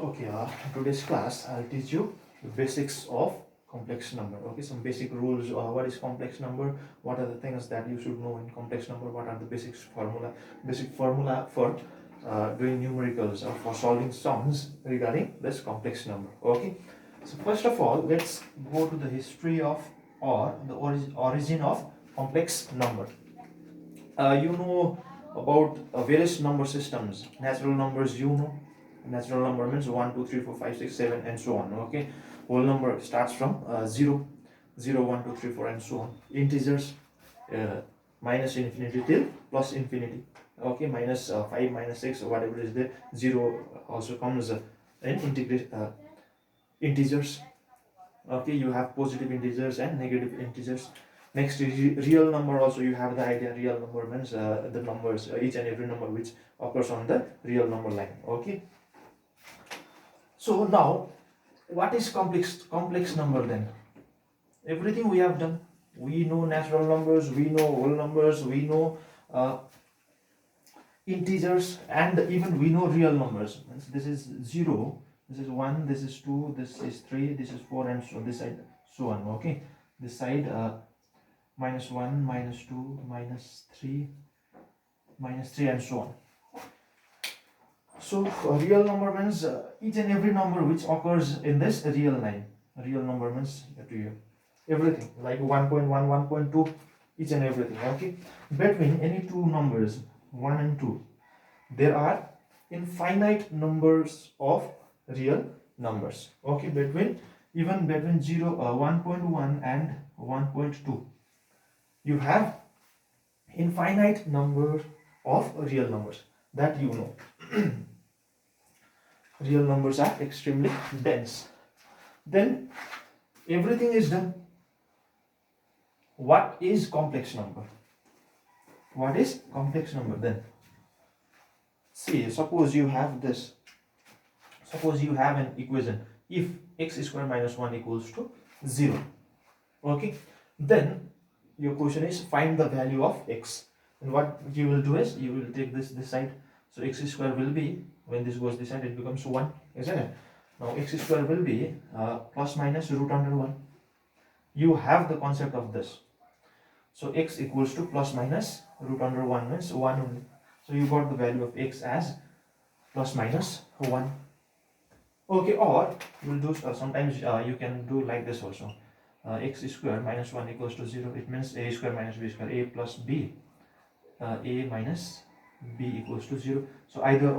Okay, today's class I'll teach you the basics of complex number. Okay, some basic rules. What is complex number? What are the things that you should know in complex number? What are the basic formula for doing numericals or for solving sums regarding this complex number. Okay, so first of all, let's go to the history of or the origin of complex number. You know about various number systems. Natural numbers, you know. Natural number means 1, 2, 3, 4, 5, 6, 7, and so on. Okay, whole number starts from 0, 0, 1, 2, 3, 4, and so on. Integers, minus infinity till plus infinity. Okay, minus 5, minus 6, whatever is there. 0 also comes in integers. Okay, you have positive integers and negative integers. Next is real number. Also you have the idea. Real number means the numbers, each and every number which occurs on the real number line. Okay, so now what is complex number then? Everything we have done. We know natural numbers, we know whole numbers, we know integers, and even we know real numbers. This is 0, this is 1, this is 2, this is 3, this is 4, and so this side so on. Okay, this side minus 1, minus 2, minus 3, and so on. So real number means each and every number which occurs in this real line. Real number means to you everything like 1.1, 1.2, each and everything. Okay, between any two numbers 1 and 2, there are infinite numbers of real numbers. Okay, between 0, 1.1 and 1.2, you have infinite number of real numbers that you know. Real numbers are extremely dense. Then everything is done. What is complex number? What is complex number then? See, suppose you have this. Suppose you have an equation. If x square minus 1 equals to 0. Okay. Then your question is find the value of x. And what you will do is you will take this side. So x square will be, when this goes this side, it becomes 1, isn't it? Now x square will be plus minus root under 1. You have the concept of this. So x equals to plus minus root under 1 means 1 only. So you got the value of x as plus minus 1. Okay, or you will do sometimes you can do like this also. X square minus 1 equals to 0. It means a square minus b square, a plus b, a minus b equals to 0. So either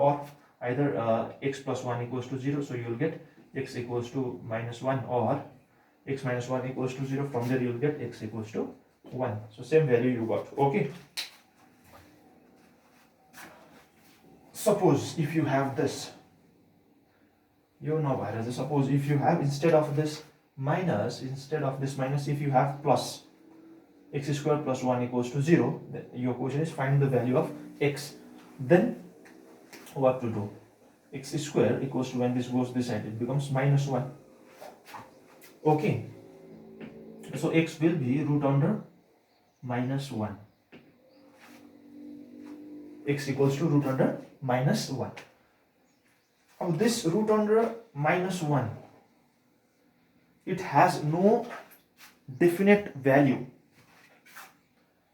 x plus 1 equals to 0, so you will get x equals to minus 1, or x minus 1 equals to 0. From there you will get x equals to 1. So same value you got. Okay, suppose if you have this, suppose if you have instead of this minus, if you have plus, x square plus 1 equals to 0, then your question is find the value of x. Then what to do? X square equals to, when this goes this side, it becomes minus 1. Okay, so x will be root under minus 1. X equals to root under minus 1. Now this root under minus 1, it has no definite value.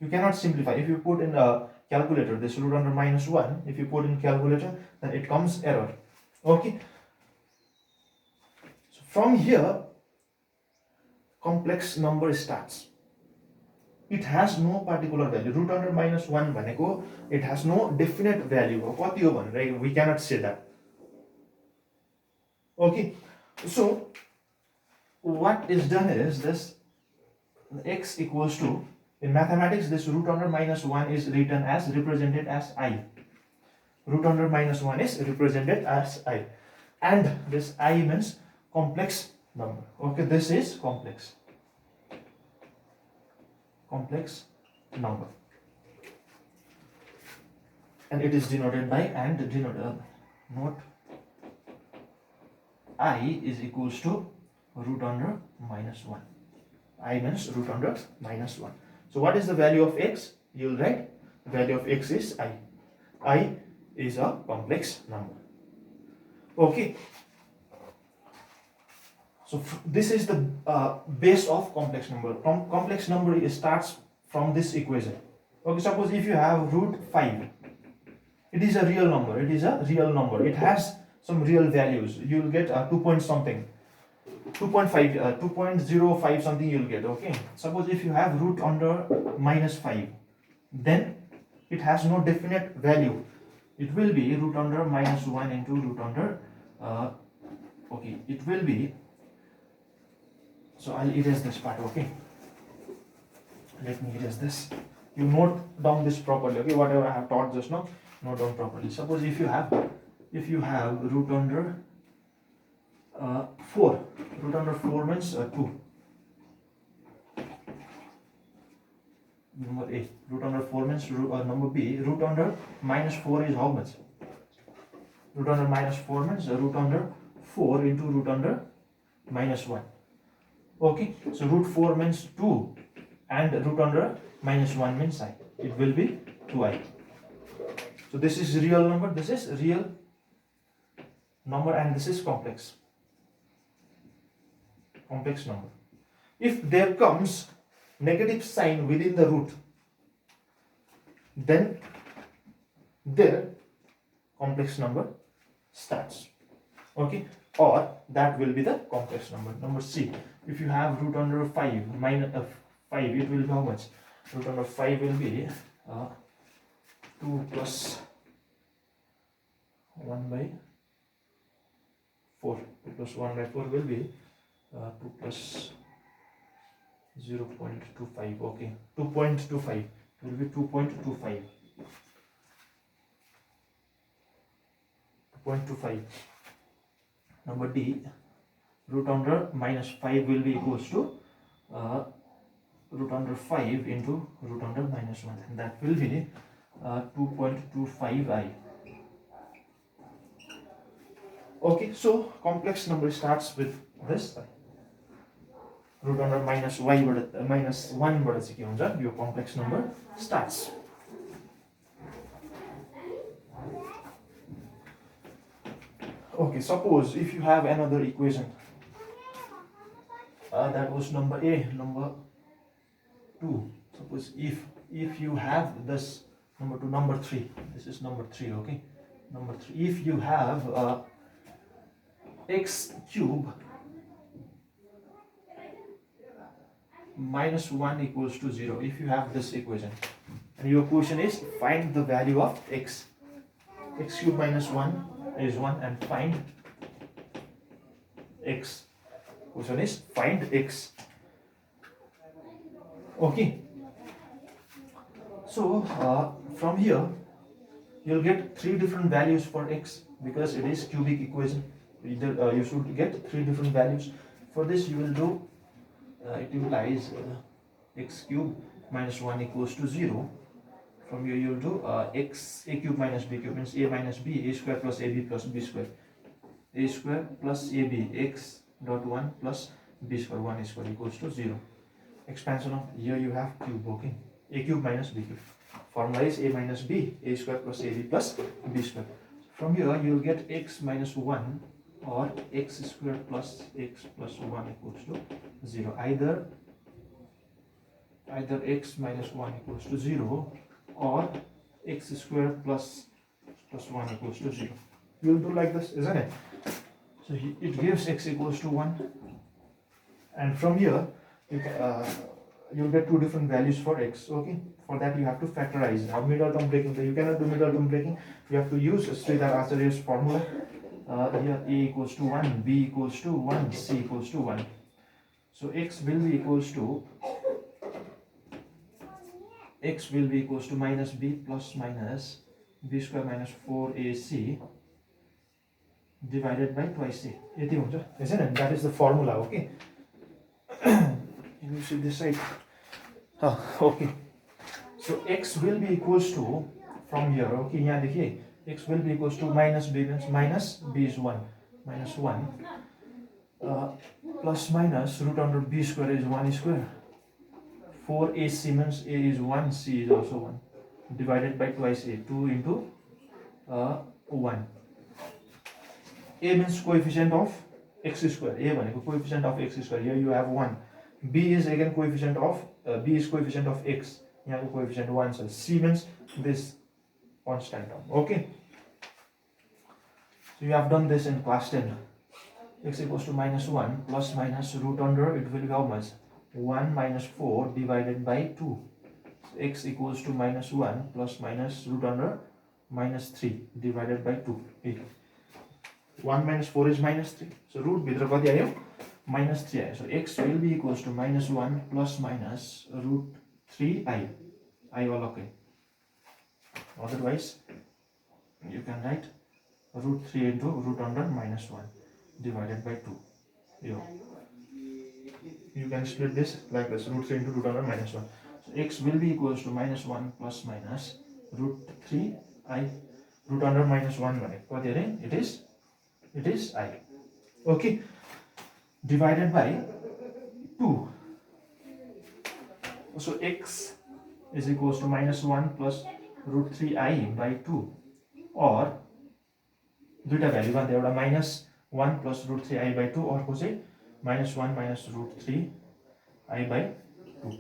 You cannot simplify. If you put in a calculator this root under minus 1, if you put in calculator, then it comes error. Okay, so from here complex number starts. It has no particular value. Root under minus 1 bhaneko, it has no definite value. Kati ho bhanera, right? We cannot say that. Okay, so what is done is this x equals to, in mathematics this root under minus 1 is represented as I. Root under minus 1 is represented as I, and this I means complex number. Okay, this is complex number, and it is denoted by note I is equals to root under minus 1. I means root under minus 1. So what is the value of x? You will write the value of x is I. I is a complex number. Okay, So this is the base of complex number. Complex number starts from this equation. Okay, suppose if you have root 5, it is a real number. It is a real number. It has some real values. You will get 2 point something, 2.5, 2.05 something you will get. Okay, suppose if you have root under -5, then it has no definite value. It will be root under -1 into root under okay, it will be, so I'll erase this part. Okay, let me erase this. You note down this properly. Okay, whatever I have taught just now, note down properly. Suppose if you have root under 4, root under 4 means 2. Number A, root under 4 means number B, root under -4 is how much? Root under -4 means root under 4 into root under -1. Okay, so root 4 means 2 and root under -1 means I. It will be 2i. So this is real number, this is real number, and this is complex number. If there comes negative sign within the root, then their complex number starts. Okay, or that will be the complex number. Number C, if you have root under 5 minus 5, it will be how much? Root under 5 will be 2 plus 1 by 4. 2 plus 1 by 4 will be 2 plus 0.25. okay, 2.25 will be 2.25. 2.25. Number D, root under -5 will be equals to root under 5 into root under -1, and that will be 2.25i. Okay, so complex number starts with this root under -1 बाट चाहिँ के हुन्छ, यो complex number starts. Okay, suppose if you have another equation, that was number A. Number 2, suppose if you have this number 2, number 3, this is number 3. Okay, number 3, if you have x cube -1 equals to 0, if you have this equation, and your question is find the value of x. X cube -1 is 1, and find x. Question is find x. Okay, so from here you'll get 3 different values for x, because it is cubic equation. You should get 3 different values. For this you will do it implies x cube -1 equals to 0. From here you will do a cube minus b cube means a minus b, a square plus ab plus b square, a square plus ab, x dot 1 plus b square 1 square equals to 0. Expansion of here you have cube. Okay, a cube minus b cube. Formula is a minus b, a square plus ab plus b square. From here you will get x minus 1 or x square plus x plus 1 equals to 0. Either x minus 1 equals to 0 or x square plus 1 equals to 0. You will do like this, isn't it? So it gives x equals to 1, and from here you can you'll get 2 different values for x. Okay, for that you have to factorize. Now middle term breaking, you cannot do middle term breaking. You have to use Sridhar Acharya's formula. Here a equals to 1, b equals to 1, c equals to 1. So x will be equals to minus b plus minus b square minus 4ac divided by twice a. यति हुन्छ, isn't it? That is the formula. Okay. You see this side. Okay. So x will be equals to, from here. Okay, यहाँ देखिए x will be equals to minus b means minus b is 1, minus 1 plus minus root under b square is 1 square. 4ac means a is 1, c is also 1, divided by twice a, 2 into 1. A means coefficient of x square. A भनेको coefficient of x square. Here you have 1. B is again coefficient of B is coefficient of x. यहाँको coefficient 1 छ. C means this constant term. Okay. So you have done this in class 10. X equals to -1 plus minus root under, it will be how much? 1 minus 4 divided by 2. So x equals to -1 plus minus root under -3 divided by 2. 1 minus 4 is -3. So root भित्र कति आयो? -3 आयो. So x will be equals to -1 plus minus root 3i. I अलग्गै. Otherwise, you can write root 3 into root under -1 divided by 2. You can split this like this, root 3 into root under -1. So x will be equals to -1 plus minus root 3i. Root under -1 भनेको कति अरे? It is I. Okay. Divided by 2. So x is equals to -1 plus root 3i by 2. Or दुईटा value भन्दा एउटा -1 plus root 3i by 2, अर्को चाहिँ -1 minus root 3i by 2.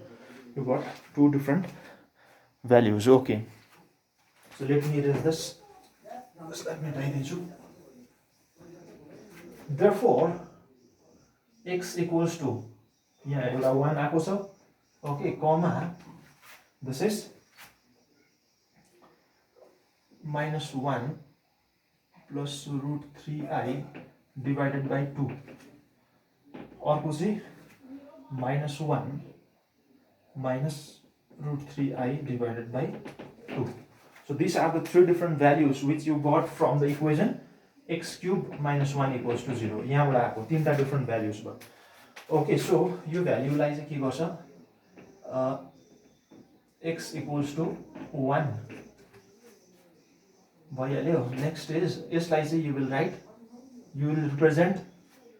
You got two different values. Okay. So let me erase this. Let me write this. Therefore, x equals to, यहाँ एउटा 1 आएको छ. Okay, comma, this is -1 plus root 3i divided by 2. अर्को चाहिँ -1 minus root 3i divided by 2. So these are the three different values which you got from the equation x cube minus 1 equals to 0. यहाँबाट आएको तीनटा different values भयो. Okay, so यो value लाई चाहिँ के गर्छ? X equals to 1 भइहाल्यो. Next is यसलाई चाहिँ you will represent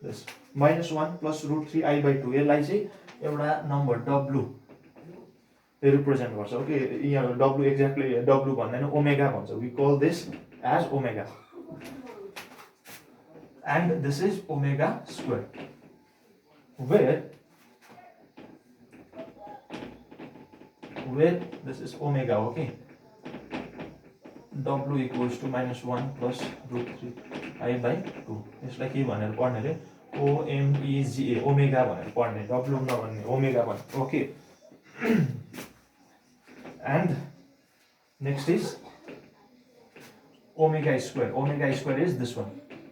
this -1 plus root 3i by 2. यसलाई चाहिँ एउटा number w represent गर्छ. Okay, यहाँ w exactly w भन्दैन, omega भन्छ. We call this as omega. And this is omega square, where this is omega. Okay, w equals to -1 plus root 3i by 2. यसलाई के भनेर पढ्ने रे? omega, omega भनेर पढ्ने, w नभन्ने, omega भन्ने. Okay. And next is omega square. Omega square is this one,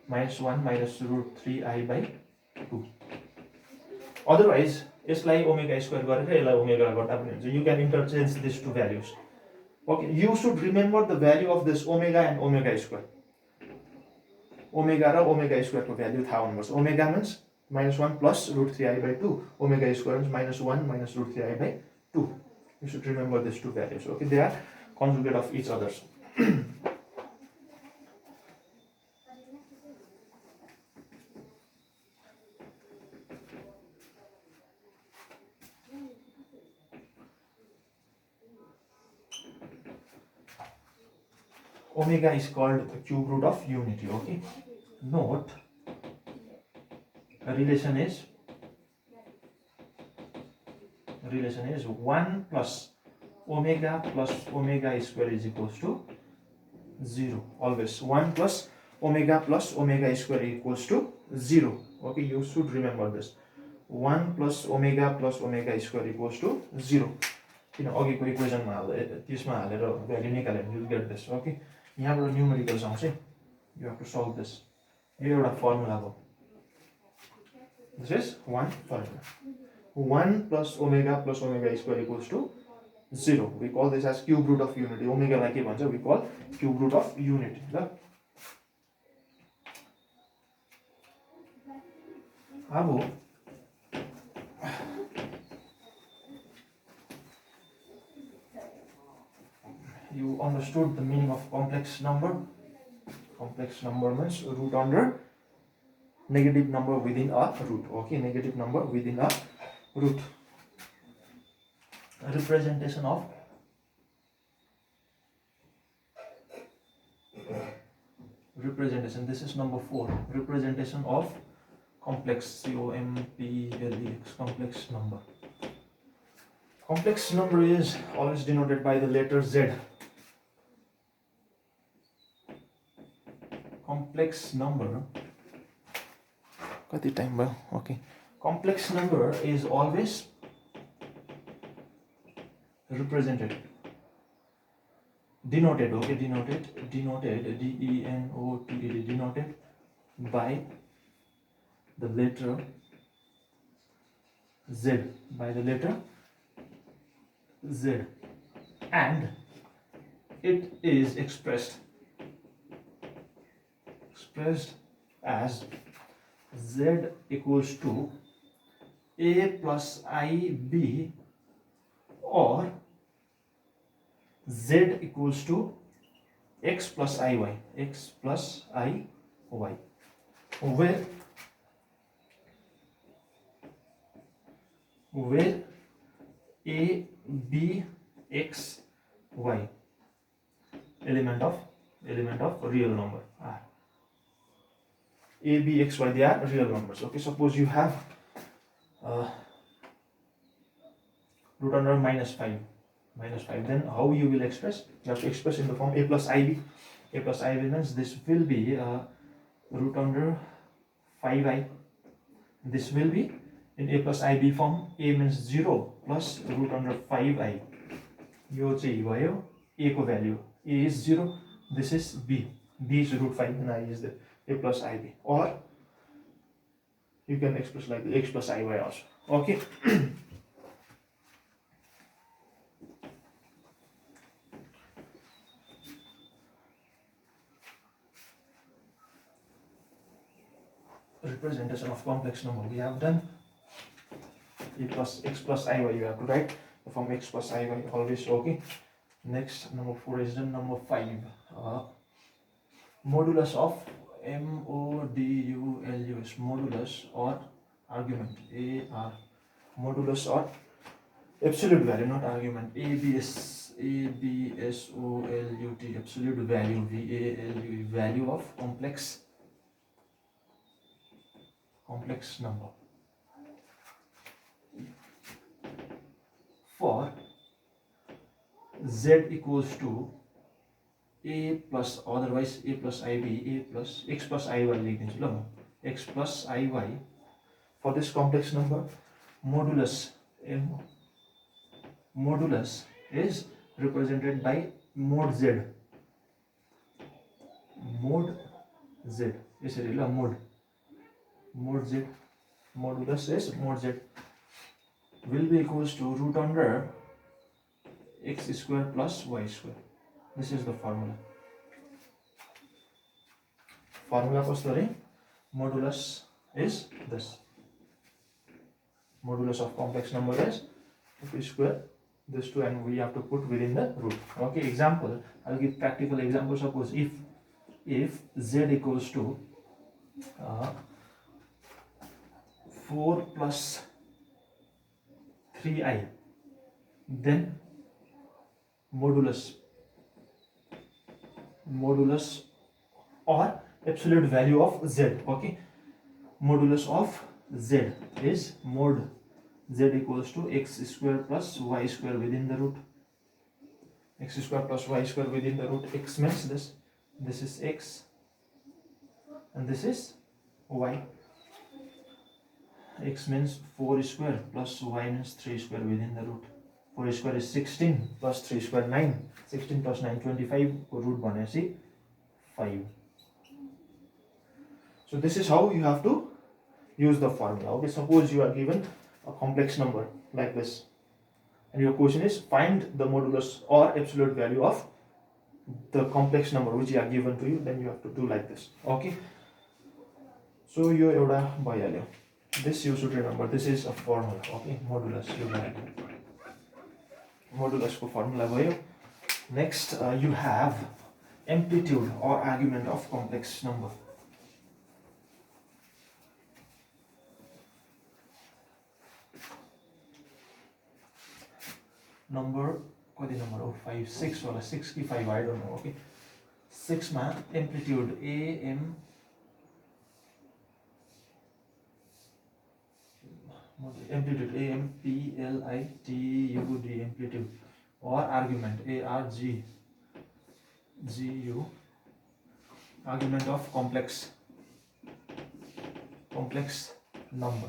-1 minus root 3i by 2. Otherwise, यसलाई omega square गरेर यसलाई omega गर्दा पनि हुन्छ. You can interchange these two values. Okay, you should remember the value of this omega and omega square. Omega raw omega square को value थाहा हुनुपर्छ. Omega means -1 plus root 3i by 2. Omega square means -1 minus root 3i by 2. You should remember these two values. Okay, they are conjugate of each other. Omega is called the cube root of unity. Okay, note relation is 1 plus omega square is equals to 0. Always 1 plus omega square equals to 0. Okay, you should remember this. 1 plus omega square equals to 0. किन अघिको इक्वेसनमा त्यसमा हालेर value निकाल्यो भने you get this. Okay, यहाँबाट numericals आउँछ. You have to solve this. यो एउटा formula हो. This is one formula. 1 plus omega square equals to 0. We call this as cube root of unity. Omega like भन्छ, we call cube root of unity. अब you understood the meaning of complex number. Complex number means root under negative number within a root. Okay, negative number within a root. Representation of this is number 4. Representation of complex, complex, complex number. Complex number is always denoted by the letter Z. Complex number, kati time ba? Okay. Complex number is always represented, denoted, okay, denoted, denoted, denoted by the letter Z, by the letter Z, and it is expressed as Z equals to A plus IB, or Z equals to X plus IY, X plus IY, where A, B, X, Y element of real number are. A, B, X, Y, they are real numbers. Okay, suppose you have root under -5, then how you will express? You have to express in the form A plus IB. A plus IB means this will be root under 5i. This will be in A plus IB form. A means 0 plus root under 5i. यो चाहिँ भयो A को value. A is 0. This is B. B is root 5 and I is the A plus IB. Or you can express like the X plus IY also. Okay. Representation of complex number we have done. A plus X plus IY you have to write the form X plus IY always. Okay. Next, number 4 is done. Number 5, modulus of modulus, modulus or argument, AR, modulus or absolute value, not argument, ABSOLUT, absolute value, VALU, value of complex number. For Z equals to A plus, otherwise A plus IB, A plus X plus IY लेखिदिन्छु ल म, X plus IY. For this complex number, modulus is represented by mod Z. Mod Z, यसरी ल, mod Z, modulus is mod Z will be equals to root under X square plus Y square. This is the formula. Formula कस्तो रे? Modulus is this. Modulus of complex number is X square, this two, and we have to put within the root. Okay, example, I'll give practical example. Suppose if Z equals to 4 plus 3i, then modulus or absolute value of Z. Okay, modulus of Z is mod Z equals to X square plus Y square within the root. X square plus Y square within the root. X means this is X and this is Y. X means 4 square plus Y means 3 square within the root. 4 square is 16 plus 3 square 9. 16 plus 9 25 root भनेपछि 5. So this is how you have to use the formula. Okay, suppose you are given a complex number like this and your question is find the modulus or absolute value of the complex number which you are given to you, then you have to do like this. Okay, so यो एउटा भइहाल्यो. This you should remember, this is a formula. Okay, modulus you write. Modulus को formula भयो. Next you have amplitude or argument of complex number. Number, कति number हो? 5, 6 होला, 6 कि 5, I don't know. Okay, 6 मा amplitude AM amplitude, amplitude, amplitude, or argument, arggu, argument of complex number.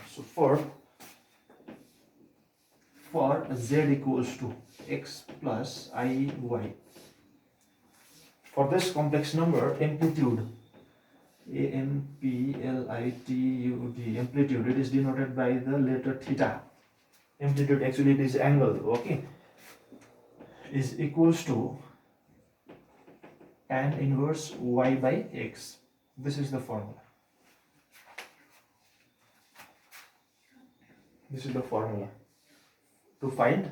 So for z equals to x plus I y, for this complex number, amplitude, amplitude, it is denoted by the letter theta. Amplitude actually it is angle, okay, is equals to tan inverse y by x. This is the formula. This is the formula to find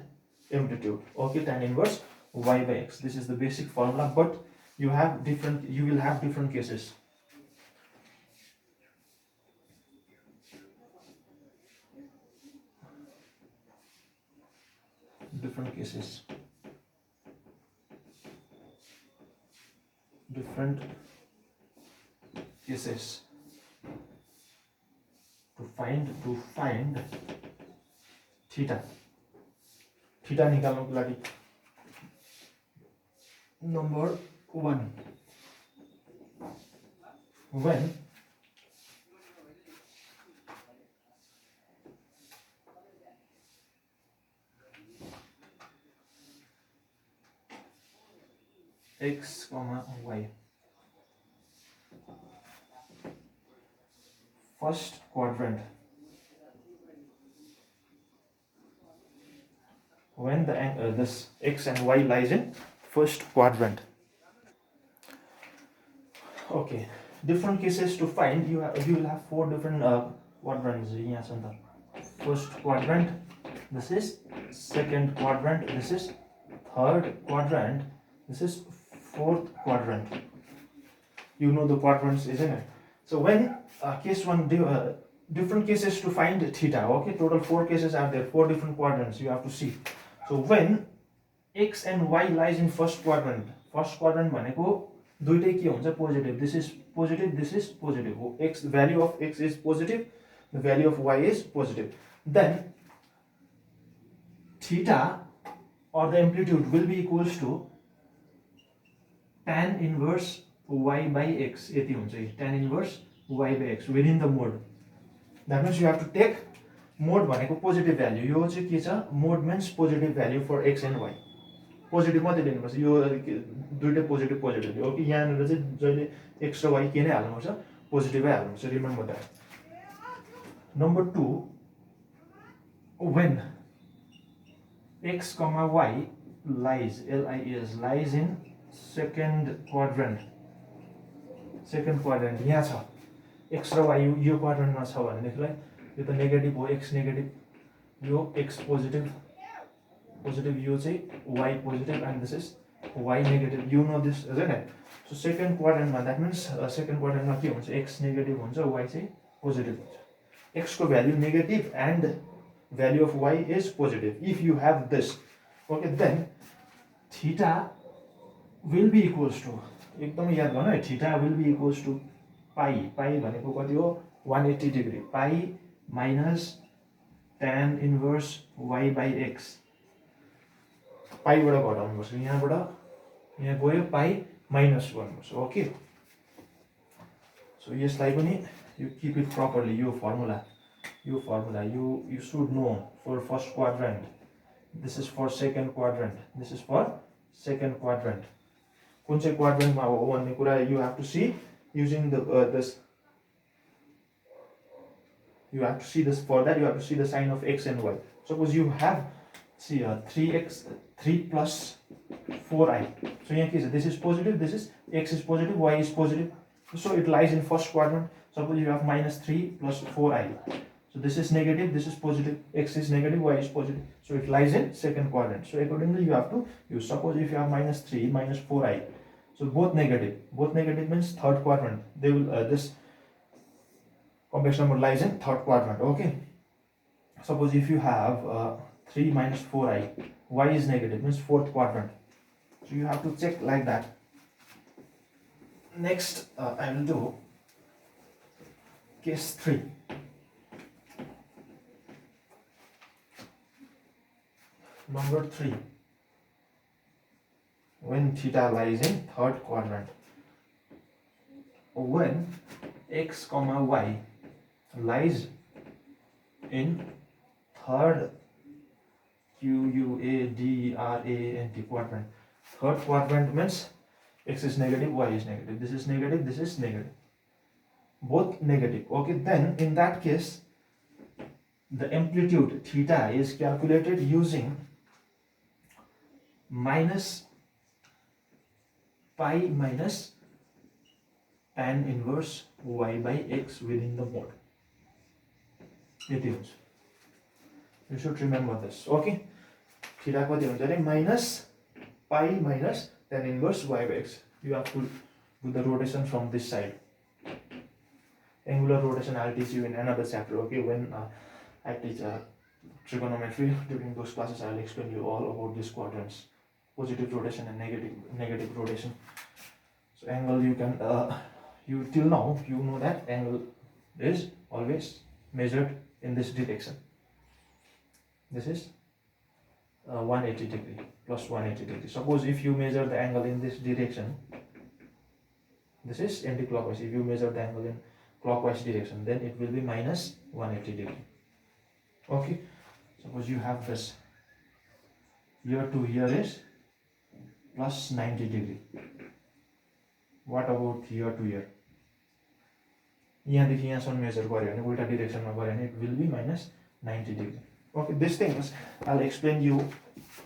amplitude. Okay, tan inverse y by x. This is the basic formula, but you will have different cases. Different cases to find theta निकाल्नुको लागि. Number 1, when x, y, first quadrant, when the this x and y lies in first quadrant. Okay, different cases to find. You will have 4 different quadrants. First quadrant, this is second quadrant, this is third quadrant, this is fourth quadrant. You know the quadrants, isn't it? So when case 1, different cases to find theta. Okay, total 4 cases are there, 4 different quadrants you have to see. So when x and y lies in first quadrant भनेको दुईटै के हुन्छ, positive. This is positive, this is positive. X, the value of x is positive, the value of y is positive. Then theta or the amplitude will be equals to tan inverse y by x. यति हुन्छ, tan inverse y by x within the mode. That means you have to take mode भनेको positive value. यो चाहिँ के छ, mode means positive value for x and y. Positive मात्रै लिनुपर्छ, यो दुईटै positive हो कि यहाँनिर चाहिँ जहिले एक्स र वाइ के नै हाल्नुपर्छ, पोजिटिभै हाल्नुपर्छ. Remember that. Number 2, when x, y lies in second quadrant, यहाँ छ x र y यो क्वाड्रेन्टमा छ भनेदेखिलाई यो त नेगेटिभ हो, x नेगेटिभ, यो x पोजिटिभ, यो चाहिँ y positive, and this is y negative. You know this, isn't it? So second quadrant, that means second quadrant मा के हुन्छ, x negative हुन्छ, y चाहिँ positive हुन्छ. X को value negative and value of y is positive. If you have this, okay, then theta will be equals to, एकदम याद गर्नु है, theta will be equals to pi भनेको कति हो, 180 degree, pi minus tan inverse y by x. पाइबाट घटाउनुपर्छ, यहाँबाट यहाँ गयो, पाइ माइनस गर्नुपर्छ. ओके, सो यसलाई पनि you keep it properly. Yo formula you should know for first quadrant. This is for second quadrant. This is for second quadrant. कुन चाहिँ quadrant मा हो भन्ने कुरा you have to see using the this. You have to see this. For that you have to see the sign of x and y. Suppose you have, see, 3 plus 4i. So here this is positive, this is x is positive, y is positive. So it lies in first quadrant. Suppose you have minus 3 plus 4i. So this is negative, this is positive, x is negative, y is positive. So it lies in second quadrant. So accordingly you have to use. Suppose if you have minus 3 minus 4i. So both negative means third quadrant. They will this complex number lies in third quadrant. Okay. Suppose if you have 3 minus 4i, y is negative, means fourth quadrant. So you have to check like that. Next, I will do case 3. Number 3, when theta lies in third quadrant. When x comma y lies in third QUADRANT quadrant. Third quadrant means x is negative, y is negative. This is negative, this is negative. Both negative. Okay, then in that case, the amplitude theta is calculated using minus pi minus tan inverse y by x within the mode. You should remember this. Okay, theta कति हुन्छ भने minus pi minus tan inverse y by x. You have to do the rotation from this side. Angular rotation I'll teach you in another chapter. Okay, when I teach trigonometry, during those classes I'll explain you all about these quadrants, positive rotation and negative rotation. So angle, you can you till now you know that angle is always measured in this direction. This is 180 degree plus 180 degree. Suppose if you measure the angle in this direction, this is anti-clockwise. If you measure the angle in clockwise direction, then it will be minus 180 degree. Okay, suppose you have this, here to here is plus 90 degree. What about here to here? यहाँदेखि यहाँसम्म major गर्यो भने उल्टा डिरेक्सनमा गयो भने it will be minus 90 degree. Okay, these things I'll explain you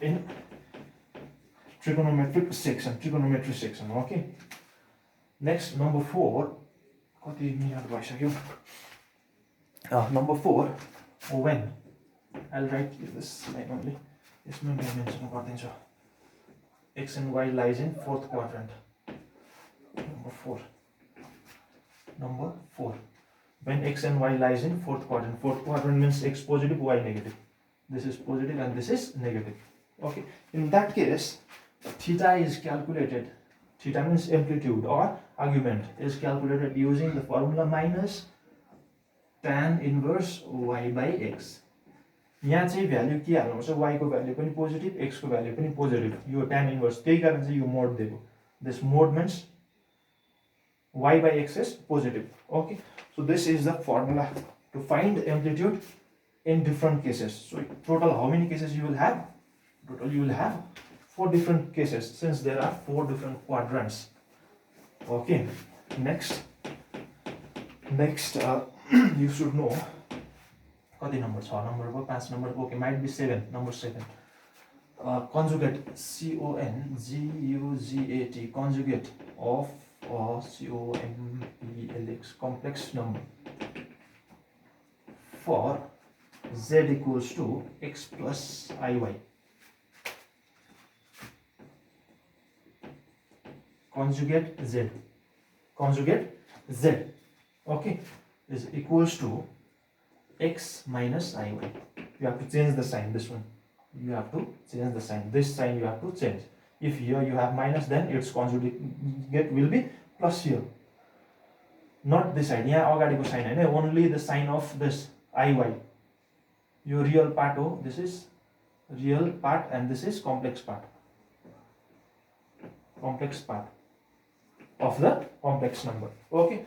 in trigonometry section. Okay, next, number 4. कति minute भइसक्यो? Number 4, when I'll write this line only. यसमा mention गरिदिन्छु. X and y lies in fourth quadrant. Number 4. When x and y lies in fourth quadrant. Fourth quadrant means x positive, y negative. This is positive and this is negative. Okay. In that case, theta is calculated. Theta means amplitude or argument is calculated using the formula minus tan inverse y by x. यहाँ चाहिँ value के हाल्नुपर्छ? y को value पनि positive, x को value पनि positive. यो tan inverse, त्यही कारण चाहिँ यो मोड दिएको. This mode means y by x is positive. Okay, so this is the formula to find amplitude in different cases. So total how many cases you will have? Total you will have 4 different cases, since there are 4 different quadrants. Okay, next you should know कति number 6 number 5 number. Okay, might be 7. Number 7, conjugate, conjugat conjugate of complex complex number for z equals to x plus iy. Conjugate z, okay, is equals to x minus iy. You have to change the sign. This one you have to change the sign. This sign you have to change. If here you have minus, then its conjugate will be plus here. Not this side. यहाँ अगाडिको sign Hahn, only the sign of this iy. Your real part हो, this is real part and this is complex part. Complex part of the complex number. Okay,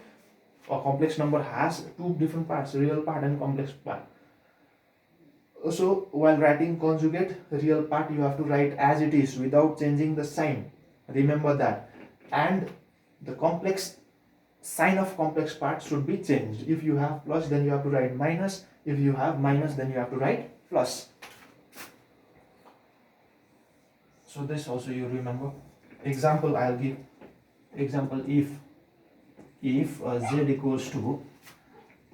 a complex number has 2 different parts, real part and complex part. So while writing conjugate, real part you have to write as it is without changing the sign. Remember that. And the complex sign of complex part should be changed. If you have plus, then you have to write minus. If you have minus, then you have to write plus. So this also you remember. Example I'll give. Example, if z equals to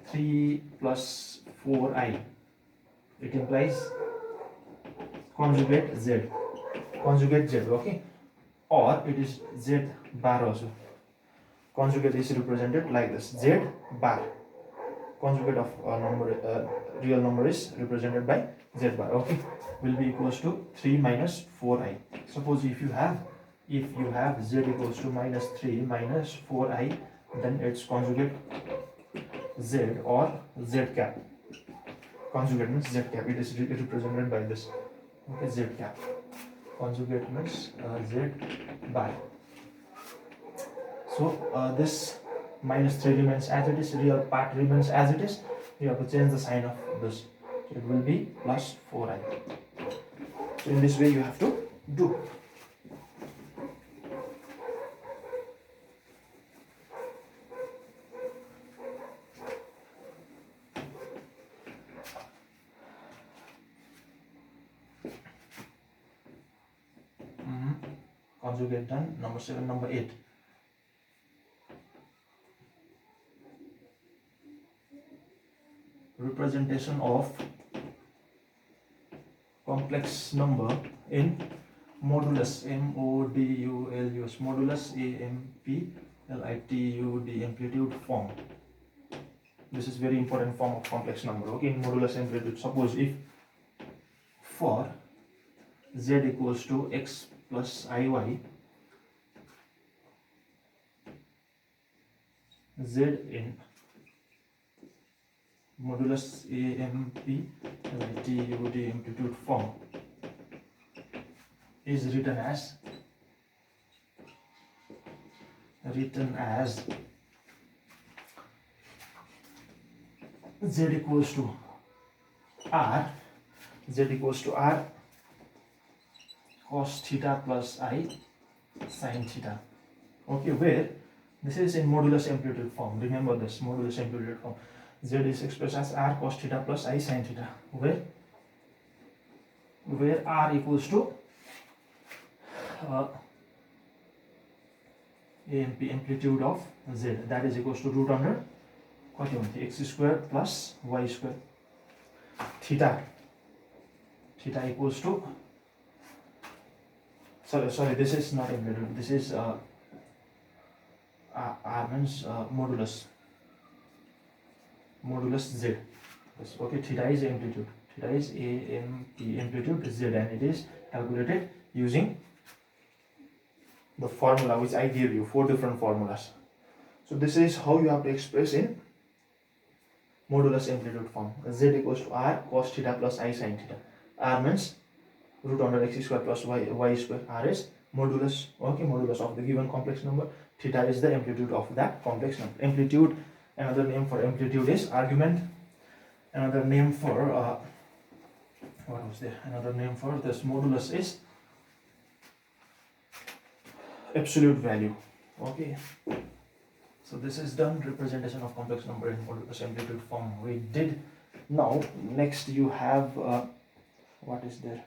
3 plus 4i, it implies conjugate z, okay, or it is z bar also. Conjugate is represented like this, z bar. Conjugate of real number is represented by z bar. Okay, will be equals to 3 minus 4i. Suppose if you have z equals to minus 3 minus 4i, then its conjugate z or z cap. Conjugate means z cap. It is represented by this. Okay, z cap. Conjugate means z bar. So this minus 3 remains as it is, real part remains as it is. You have to change the sign of this. So it will be plus 4i. So in this way you have to do. Conjugate done. Number 7, number 8. Representation of complex number in modulus, modulus, modulus amplit amplitude form. This is very important form of complex number. Okay, in modulus amplitude, suppose if for z equals to x plus iy, z in modulus amplit amplitude form is written as z equals to r cos theta plus I sin theta. Okay, where this is in modulus amplitude form. Remember this modulus amplitude form. Z is expressed as r cos theta plus I sin theta, where r equals to amplitude of z, that is equals to root under x square plus y square. Theta equals to sorry, this is not amplitude, this is r means modulus z. Yes, okay, theta is amplitude, amplitude z, and it is calculated using the formula which I gave you, 4 different formulas. So this is how you have to express in modulus amplitude form. Z equals to r cos theta plus I sin theta. R means root under x square plus y square. R is modulus, okay, modulus of the given complex number. Theta is the amplitude of that complex number. Amplitude, another name for amplitude is argument. Another name for what was there? Another name for this modulus is absolute value. Okay. So this is done, representation of complex number in modulus amplitude form we did. Now next you have what is there?